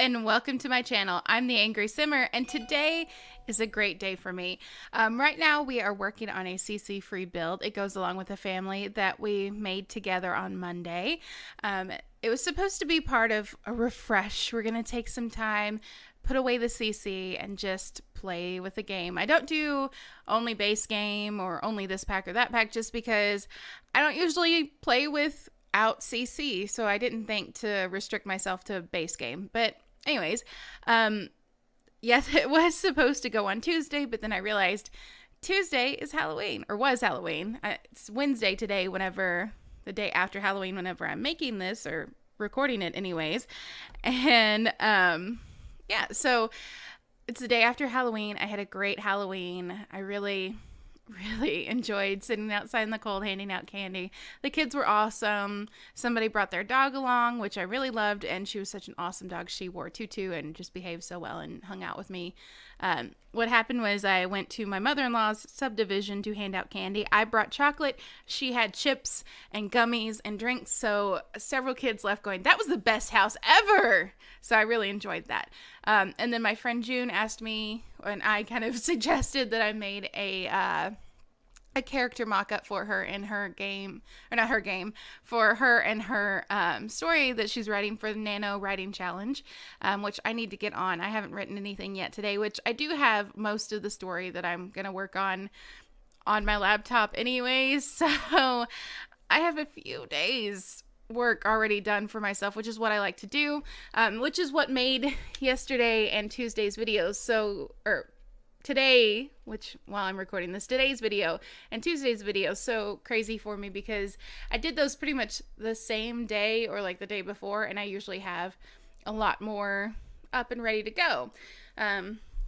and welcome to my channel. I'm the Angry Simmer, and today is a great day for me. Right now we are working on a CC-free build. It goes along with a family that we made together on Monday. It was supposed to be part of a refresh. We're going to take some time, put away the CC, and just play with the game. I don't do only base game or only this pack or that pack just because I don't usually play without CC, so I didn't think to restrict myself to base game. But anyways, yes, it was supposed to go on Tuesday, but then I realized Tuesday is Halloween, or was Halloween. It's Wednesday today, the day after Halloween, whenever I'm making this or recording it anyways. And yeah, so it's the day after Halloween. I had a great Halloween. I really enjoyed sitting outside in the cold handing out candy. The kids were awesome. Somebody brought their dog along, which I really loved, and she was such an awesome dog. She wore a tutu and just behaved so well and hung out with me. What happened was I went to my mother-in-law's subdivision to hand out candy. I brought chocolate. She had chips and gummies and drinks, so several kids left going, "That was the best house ever!" So I really enjoyed that. And then my friend June asked me, and I kind of suggested that I made a character mock-up for her in her game, or not her game, for her and her story that she's writing for the Nano Writing Challenge, which I need to get on. I haven't written anything yet today, which I do have most of the story that I'm going to work on my laptop anyways, so I have a few days work already done for myself, which is what I like to do, which is what made yesterday and Tuesday's videos today, which while I'm recording this, today's video and Tuesday's video so crazy for me because I did those pretty much the same day or like the day before, and I usually have a lot more up and ready to go.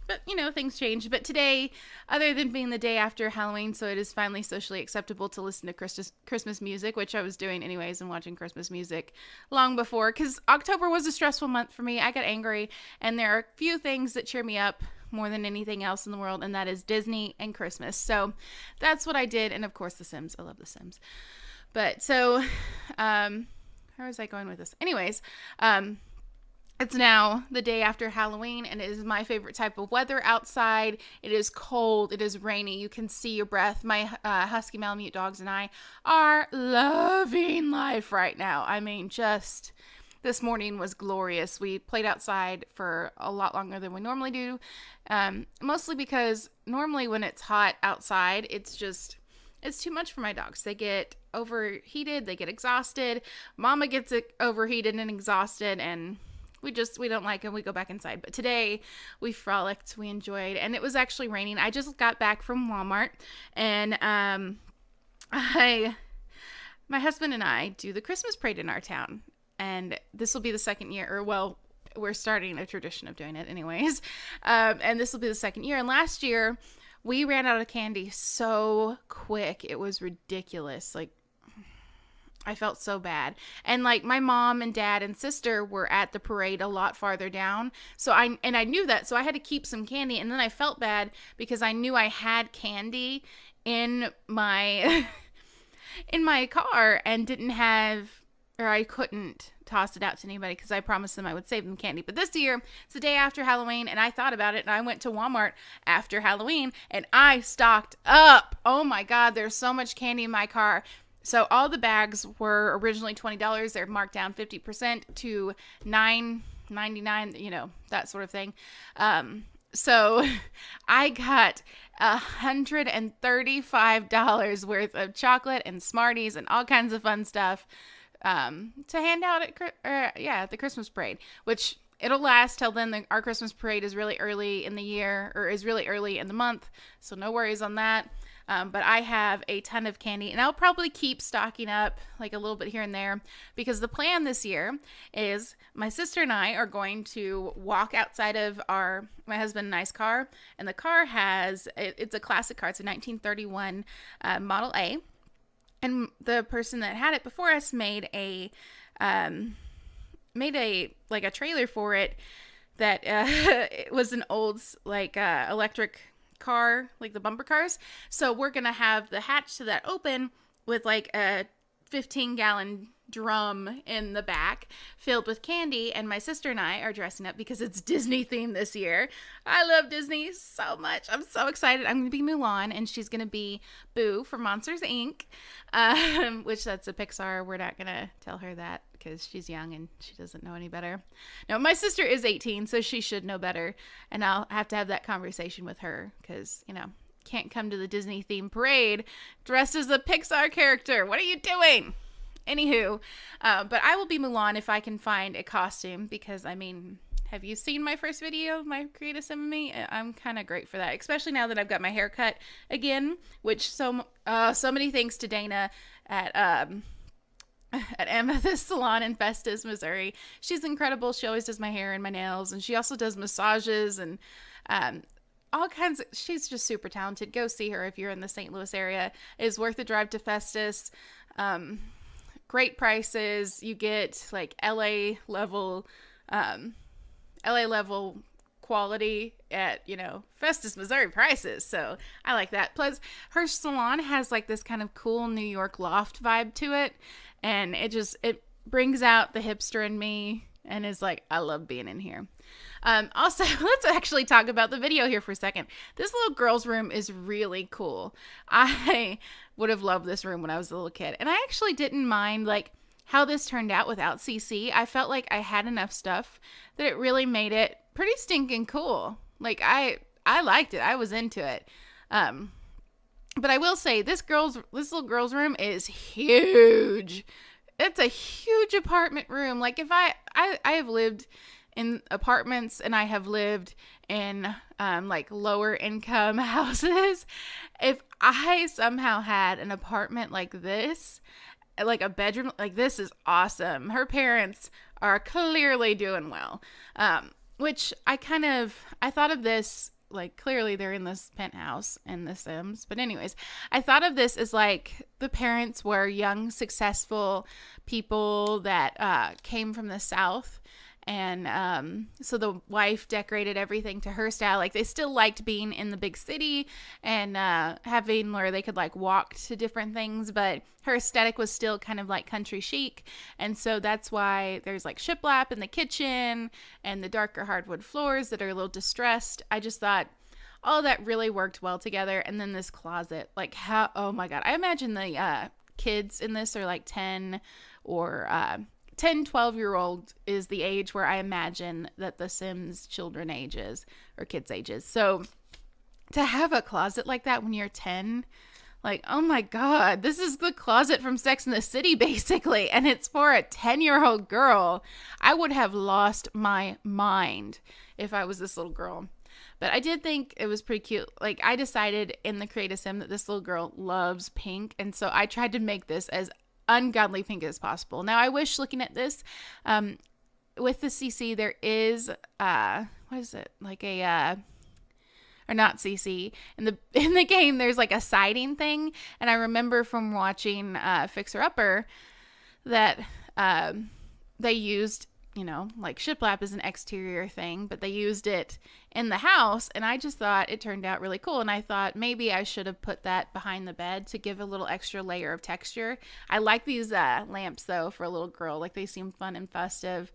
But you know, things change. But today, other than being the day after Halloween, so it is finally socially acceptable to listen to Christmas music, which I was doing anyways and watching Christmas music long before, because October was a stressful month for me. I got angry, and there are a few things that cheer me up more than anything else in the world, and that is Disney and Christmas. So that's what I did, and of course The Sims. I love The Sims. But so, where was I going with this? Anyways, it's now the day after Halloween, and it is my favorite type of weather outside. It is cold. It is rainy. You can see your breath. My husky Malamute dogs and I are loving life right now. I mean, just this morning was glorious. We played outside for a lot longer than we normally do, mostly because normally when it's hot outside, it's too much for my dogs. They get overheated. They get exhausted. Mama gets overheated and exhausted, and we don't like it. We go back inside. But today we frolicked, we enjoyed, and it was actually raining. I just got back from Walmart, and my husband and I do the Christmas parade in our town, and this will be the second year, or well, we're starting a tradition of doing it anyways, and this will be the second year. And last year we ran out of candy so quick. It was ridiculous. Like, I felt so bad. And like my mom and dad and sister were at the parade a lot farther down. So I knew that. So I had to keep some candy. And then I felt bad because I knew I had candy in my in my car and I couldn't toss it out to anybody because I promised them I would save them candy. But this year, it's the day after Halloween, and I thought about it, and I went to Walmart after Halloween, and I stocked up. Oh my God, there's so much candy in my car. So all the bags were originally $20. They're marked down 50% to $9.99, you know, that sort of thing. So I got $135 worth of chocolate and Smarties and all kinds of fun stuff to hand out at the Christmas parade, which it'll last till then. Our Christmas parade is really early in the year, or is really early in the month, so no worries on that. But I have a ton of candy, and I'll probably keep stocking up like a little bit here and there, because the plan this year is my sister and I are going to walk outside of my husband and I's car, and the car it's a classic car. It's a 1931 Model A, and the person that had it before us made a trailer for it that it was an old electric car, like the bumper cars. So we're gonna have the hatch to that open with like a 15-gallon drum in the back filled with candy, and my sister and I are dressing up because it's Disney themed this year. I love Disney so much. I'm so excited. I'm going to be Mulan, and she's going to be Boo from Monsters Inc., which that's a Pixar. We're not going to tell her that because she's young and she doesn't know any better. No, my sister is 18, so she should know better, and I'll have to have that conversation with her because, can't come to the Disney theme parade dressed as a Pixar character. What are you doing? Anywho, but I will be Mulan if I can find a costume because, have you seen my first video of my Create a Sim of Me? I'm kind of great for that, especially now that I've got my hair cut again, which so many thanks to Dana at Amethyst Salon in Festus, Missouri. She's incredible. She always does my hair and my nails, and she also does massages and all kinds of, she's just super talented. Go see her if you're in the St. Louis area. It is worth the drive to Festus. Great prices. You get like LA level quality at, Festus, Missouri prices. So I like that. Plus her salon has like this kind of cool New York loft vibe to it. And it brings out the hipster in me and is like, I love being in here. Also, let's actually talk about the video here for a second. This little girl's room is really cool. I would have loved this room when I was a little kid. And I actually didn't mind like how this turned out without CC. I felt like I had enough stuff that it really made it pretty stinking cool. Like I liked it. I was into it. But I will say this little girl's room is huge. It's a huge apartment room. Like if I have lived in apartments and I have lived in like lower income houses. If I somehow had an apartment like this, like a bedroom, like this is awesome. Her parents are clearly doing well. Which I thought of this, like clearly they're in this penthouse in The Sims. But anyways, I thought of this as like the parents were young, successful people that came from the South. And so the wife decorated everything to her style. Like they still liked being in the big city and having where they could like walk to different things, but her aesthetic was still kind of like country chic. And so that's why there's like shiplap in the kitchen and the darker hardwood floors that are a little distressed. I just thought all that really worked well together. And then this closet, like oh my God, I imagine the kids in this are like 10 or 10, 12-year-old is the age where I imagine that the Sims children ages or kids ages. So to have a closet like that when you're 10, like, oh my God, this is the closet from Sex and the City basically. And it's for a 10-year-old girl. I would have lost my mind if I was this little girl. But I did think it was pretty cute. Like I decided in the Create a Sim that this little girl loves pink. And so I tried to make this as ungodly pink as possible. Now I wish looking at this with the CC there is what is it, like a or not CC in the game there's like a siding thing, and I remember from watching Fixer Upper that they used like shiplap is an exterior thing, but they used it in the house, and I just thought it turned out really cool. And I thought maybe I should have put that behind the bed to give a little extra layer of texture. I like these lamps though for a little girl. Like they seem fun and festive.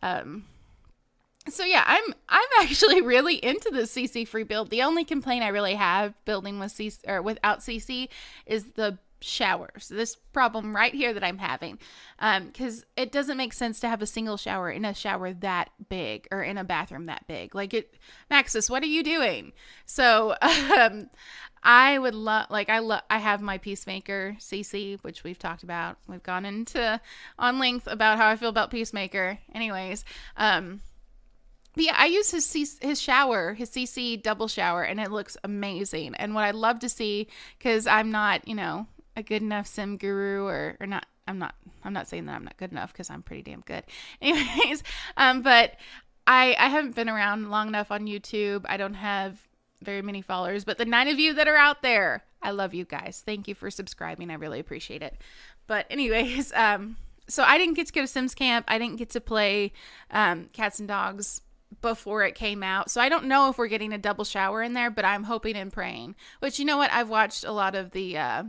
So yeah, I'm actually really into the CC free build. The only complaint I really have building with CC or without CC is the showers. This problem right here that I'm having, because it doesn't make sense to have a single shower in a shower that big or in a bathroom that big. Like it, Maxis, what are you doing? So I would love, like I have my Peacemaker CC, which we've talked about. We've gone into on length about how I feel about Peacemaker. Anyways, but yeah, I use his shower, his CC double shower, and it looks amazing. And what I'd love to see, because I'm not, a good enough sim guru or not. I'm not saying that I'm not good enough because I'm pretty damn good. Anyways, but I haven't been around long enough on YouTube. I don't have very many followers, but the 9 of you that are out there, I love you guys. Thank you for subscribing. I really appreciate it. But anyways, so I didn't get to go to Sims Camp. I didn't get to play Cats and Dogs before it came out. So I don't know if we're getting a double shower in there, but I'm hoping and praying. Which, you know what? I've watched a lot of the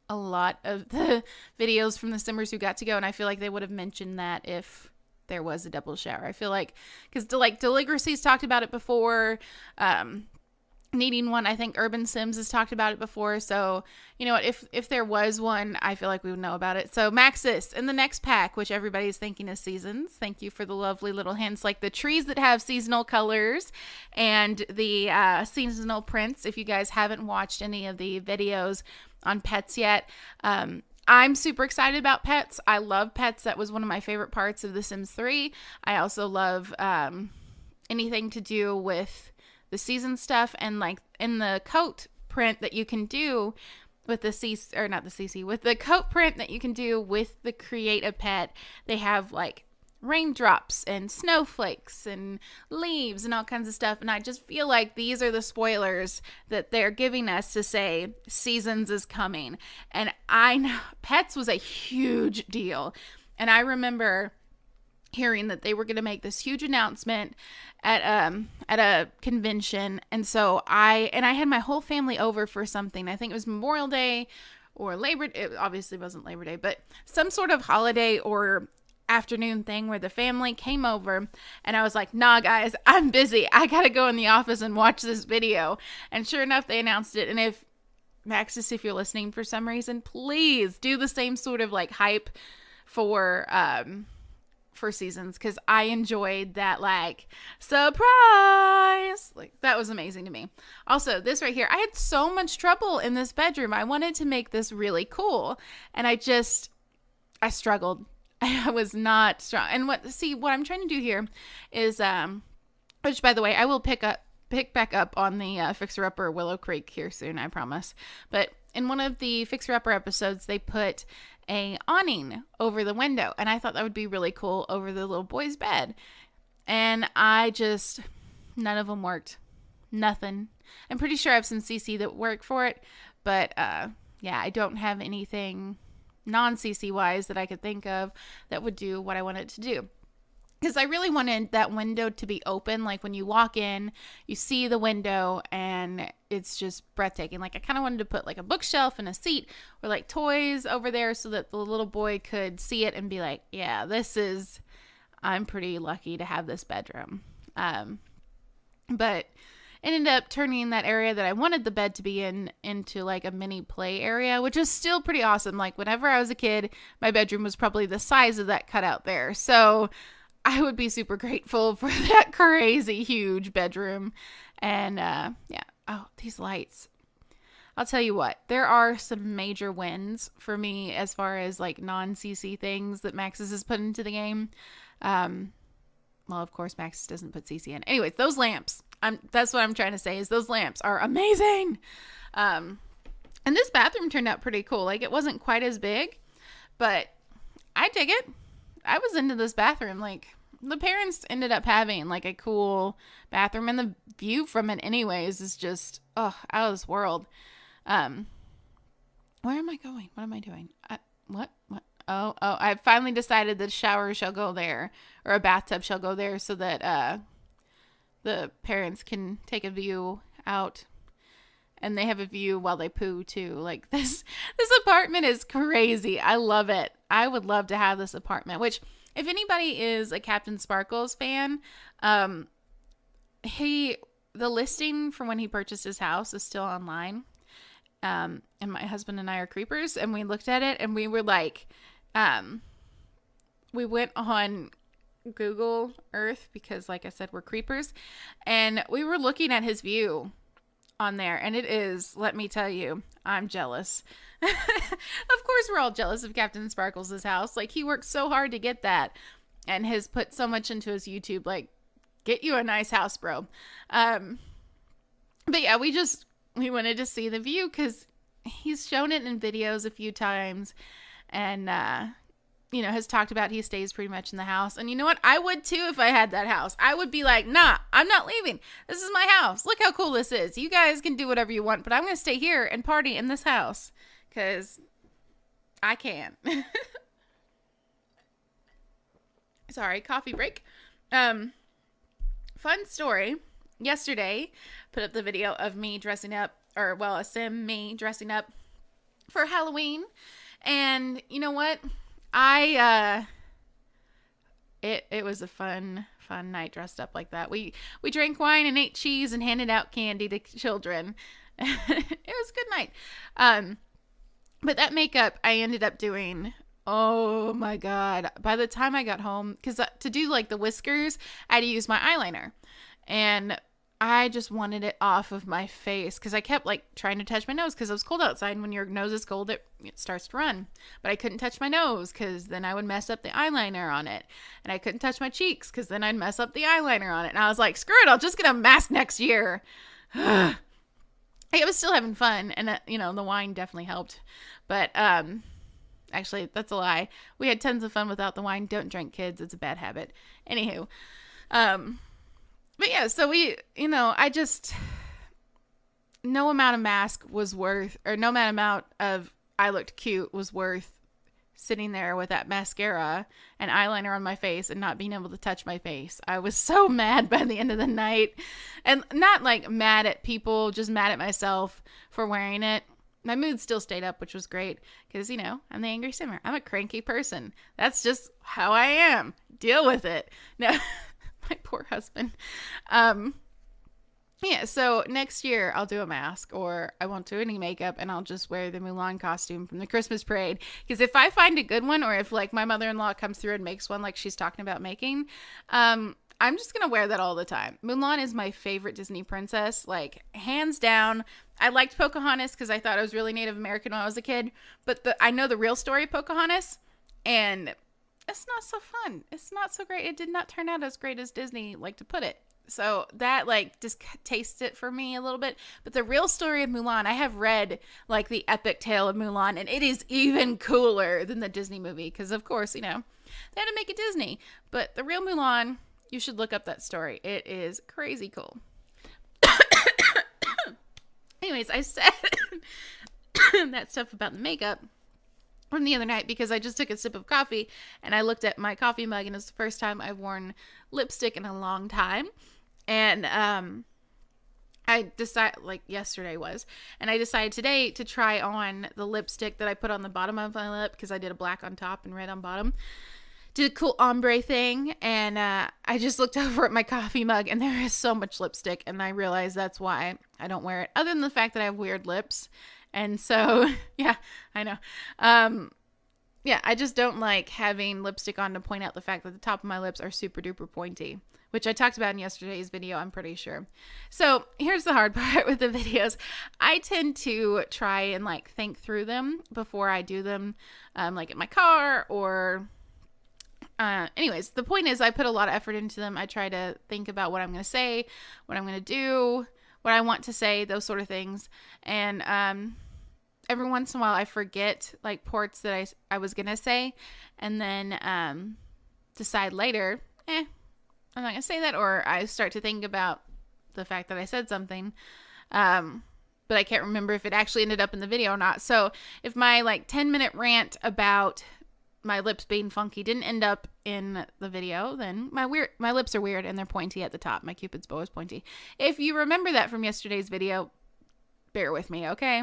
a lot of the videos from the Simmers who got to go, and I feel like they would have mentioned that if there was a double shower. I feel like, because like Deligracy's talked about it before, needing one, I think Urban Sims has talked about it before. So you know what, if there was one, I feel like we would know about it. So Maxis in the next pack, which everybody's thinking is seasons. Thank you for the lovely little hints, like the trees that have seasonal colors and the seasonal prints. If you guys haven't watched any of the videos on pets yet, I'm super excited about pets. I love pets. That was one of my favorite parts of The Sims 3. I also love anything to do with the season stuff, and like in the coat print that you can do with the CC, or not the CC, with the coat print that you can do with the Create a Pet, they have like raindrops and snowflakes and leaves and all kinds of stuff. And I just feel like these are the spoilers that they're giving us to say seasons is coming. And I know pets was a huge deal. And I remember hearing that they were going to make this huge announcement at a convention. And so I had my whole family over for something. I think it was Memorial Day or Labor Day. It obviously wasn't Labor Day, but some sort of holiday or afternoon thing where the family came over, and I was like, nah guys, I'm busy, I gotta go in the office and watch this video. And sure enough, they announced it. And if Maxis, if you're listening for some reason, please do the same sort of like hype for seasons, because I enjoyed that like surprise. Like that was amazing to me. Also, this right here, I had so much trouble in this bedroom. I wanted to make this really cool, and I struggled. I was not strong. And what I'm trying to do here is, which by the way, I will pick back up on the Fixer Upper Willow Creek here soon, I promise. But in one of the Fixer Upper episodes, they put a awning over the window, and I thought that would be really cool over the little boy's bed. And none of them worked. Nothing. I'm pretty sure I have some CC that work for it, but yeah, I don't have anything non-CC wise that I could think of that would do what I want it to do. Because I really wanted that window to be open. Like when you walk in, you see the window and it's just breathtaking. Like I kind of wanted to put like a bookshelf and a seat or like toys over there so that the little boy could see it and be like, yeah, I'm pretty lucky to have this bedroom. But ended up turning that area that I wanted the bed to be in into like a mini play area, which is still pretty awesome. Like whenever I was a kid, my bedroom was probably the size of that cutout there. So I would be super grateful for that crazy huge bedroom. And yeah. Oh, these lights. I'll tell you what, there are some major wins for me as far as like non-CC things that Maxis has put into the game. Well, of course, Maxis doesn't put CC in. Anyways, those lamps. That's what I'm trying to say is those lamps are amazing. And this bathroom turned out pretty cool. Like it wasn't quite as big, but I dig it. I was into this bathroom. Like the parents ended up having like a cool bathroom, and the view from it anyways is just, out of this world. Where am I going? What am I doing? What? Oh, I finally decided that a shower shall go there, or a bathtub shall go there, so that, the parents can take a view out, and they have a view while they poo too. Like this apartment is crazy. I love it. I would love to have this apartment, which if anybody is a Captain Sparkles fan, the listing from when he purchased his house is still online. And my husband and I are creepers, and we looked at it and we were like, we went on Google Earth because like I said, we're creepers, and we were looking at his view on there, and it is, let me tell you, I'm jealous. Of course we're all jealous of Captain Sparkles' house. Like he worked so hard to get that and has put so much into his YouTube. Like, get you a nice house, bro. But yeah, we wanted to see the view because he's shown it in videos a few times, and has talked about he stays pretty much in the house. And you know what? I would too if I had that house. I would be like, nah, I'm not leaving. This is my house. Look how cool this is. You guys can do whatever you want, but I'm going to stay here and party in this house because I can. Sorry, coffee break. Fun story. Yesterday, put up the video of me dressing up, a sim me dressing up for Halloween. And you know what? It was a fun night dressed up like that. We drank wine and ate cheese and handed out candy to children. It was a good night. But that makeup I ended up doing, oh my God. By the time I got home, because to do like the whiskers, I had to use my eyeliner. And I just wanted it off of my face because I kept like trying to touch my nose because it was cold outside. And when your nose is cold, it starts to run. But I couldn't touch my nose because then I would mess up the eyeliner on it. And I couldn't touch my cheeks because then I'd mess up the eyeliner on it. And I was like, screw it, I'll just get a mask next year. I was still having fun. And, the wine definitely helped. But actually, that's a lie. We had tons of fun without the wine. Don't drink, kids. It's a bad habit. Anywho. But yeah, so I just, no amount of mask was worth, or no amount of I looked cute was worth sitting there with that mascara and eyeliner on my face and not being able to touch my face. I was so mad by the end of the night, and not like mad at people, just mad at myself for wearing it. My mood still stayed up, which was great because, I'm the angry simmer. I'm a cranky person. That's just how I am. Deal with it. No. My poor husband. Yeah, so next year I'll do a mask, or I won't do any makeup and I'll just wear the Mulan costume from the Christmas parade. Because if I find a good one, or if like my mother-in-law comes through and makes one like she's talking about making, I'm just going to wear that all the time. Mulan is my favorite Disney princess, like hands down. I liked Pocahontas because I thought it was really Native American when I was a kid, but I know the real story of Pocahontas, and it's not so fun. It's not so great. It did not turn out as great as Disney like to put it. So that like just tastes it for me a little bit. But the real story of Mulan, I have read like the epic tale of Mulan, and it is even cooler than the Disney movie. Because of course, they had to make it Disney. But the real Mulan, you should look up that story. It is crazy cool. Anyways, I said that stuff about the makeup from the other night because I just took a sip of coffee and I looked at my coffee mug, and it's the first time I've worn lipstick in a long time. And I decided, like yesterday was, and I decided today to try on the lipstick that I put on the bottom of my lip because I did a black on top and red on bottom. Did a cool ombre thing, and I just looked over at my coffee mug and there is so much lipstick, and I realized that's why I don't wear it, other than the fact that I have weird lips. And so, yeah, I know. Yeah, I just don't like having lipstick on to point out the fact that the top of my lips are super duper pointy, which I talked about in yesterday's video, I'm pretty sure. So here's the hard part with the videos. I tend to try and like think through them before I do them, like in my car or... anyways, the point is I put a lot of effort into them. I try to think about what I'm going to say, what I'm going to do, what I want to say, those sort of things. And, every once in a while I forget like parts that I was going to say, and then, decide later, I'm not going to say that, or I start to think about the fact that I said something, but I can't remember if it actually ended up in the video or not. So if my like 10-minute rant about my lips being funky didn't end up in the video, then my lips are weird and they're pointy at the top. My Cupid's bow is pointy. If you remember that from yesterday's video, bear with me, okay?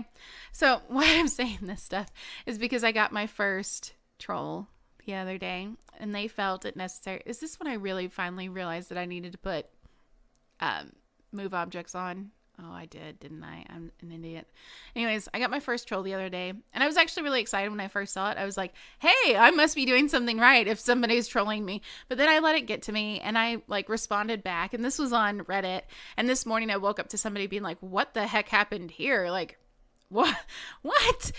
So why I'm saying this stuff is because I got my first troll the other day, and they felt it necessary. Is this when I really finally realized that I needed to put move objects on? Oh, I did, didn't I? I'm an idiot. Anyways, I got my first troll the other day, and I was actually really excited when I first saw it. I was like, hey, I must be doing something right if somebody's trolling me. But then I let it get to me, and I like responded back, and this was on Reddit. And this morning I woke up to somebody being like, what the heck happened here? Like, what?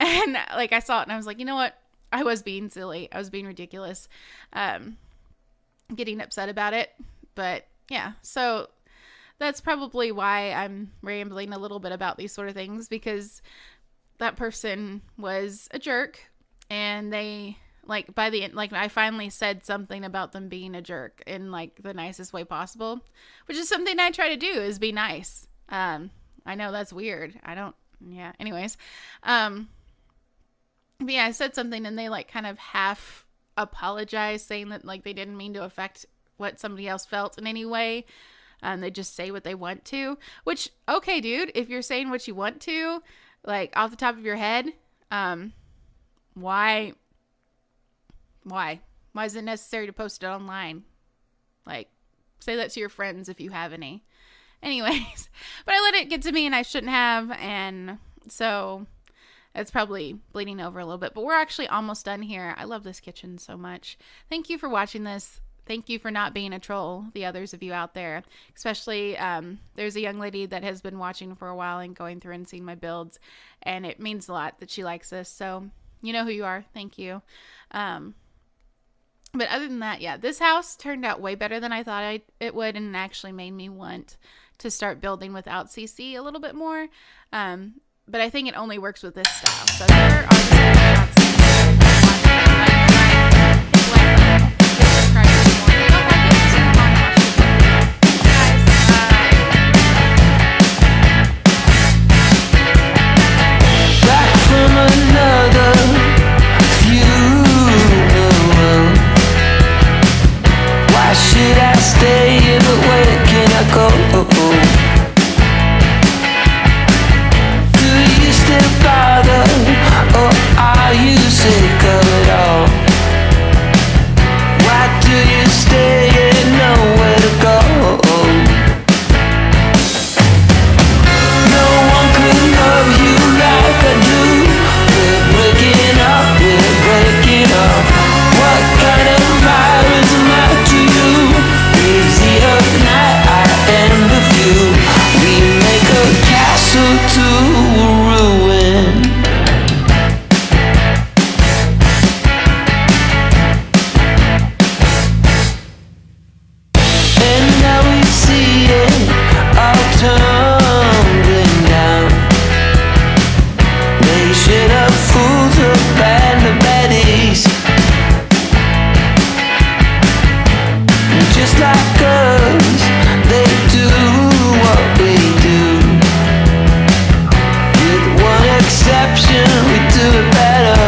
And like I saw it, and I was like, you know what? I was being silly. I was being ridiculous. Getting upset about it. But yeah, so that's probably why I'm rambling a little bit about these sort of things, because that person was a jerk, and they like by the end, like I finally said something about them being a jerk in like the nicest way possible, which is something I try to do, is be nice. I know that's weird. Anyways. But yeah, I said something and they like kind of half apologized, saying that like they didn't mean to affect what somebody else felt in any way. They just say what they want to, which, okay, dude, if you're saying what you want to, like off the top of your head, Um, why? Why? Why is it necessary to post it online? Like, say that to your friends if you have any. Anyways, but I let it get to me and I shouldn't have, and so it's probably bleeding over a little bit, but we're actually almost done here. I love this kitchen so much. Thank you for watching this. Thank you for not being a troll, the others of you out there. Especially, there's a young lady that has been watching for a while and going through and seeing my builds, and it means a lot that she likes this, so you know who you are. Thank you. But other than that, yeah, this house turned out way better than I thought it would, and it actually made me want to start building without CC a little bit more. But I think it only works with this style. So there are the screenshots. Back from another funeral. Why should I stay here, but where can I go? Do you still bother, or are you sick of it all? Why do you stay and nowhere to go? No one could love you like I do. We're breaking up, we're breaking up. What kind of virus am I to you? Busy of night, I am the few. We make a castle to ruin. And now we see it all tumbling down. Nation of fools, a band of baddies. Just like us, they do what we do. With one exception, we do it better.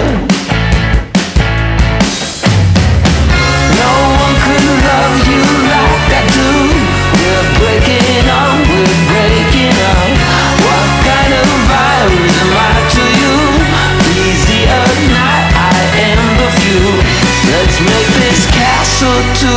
No one could love you like I do. We're breaking on, we're breaking up. What kind of virus am I to you? Easy at night, I am the few. Let's make this castle to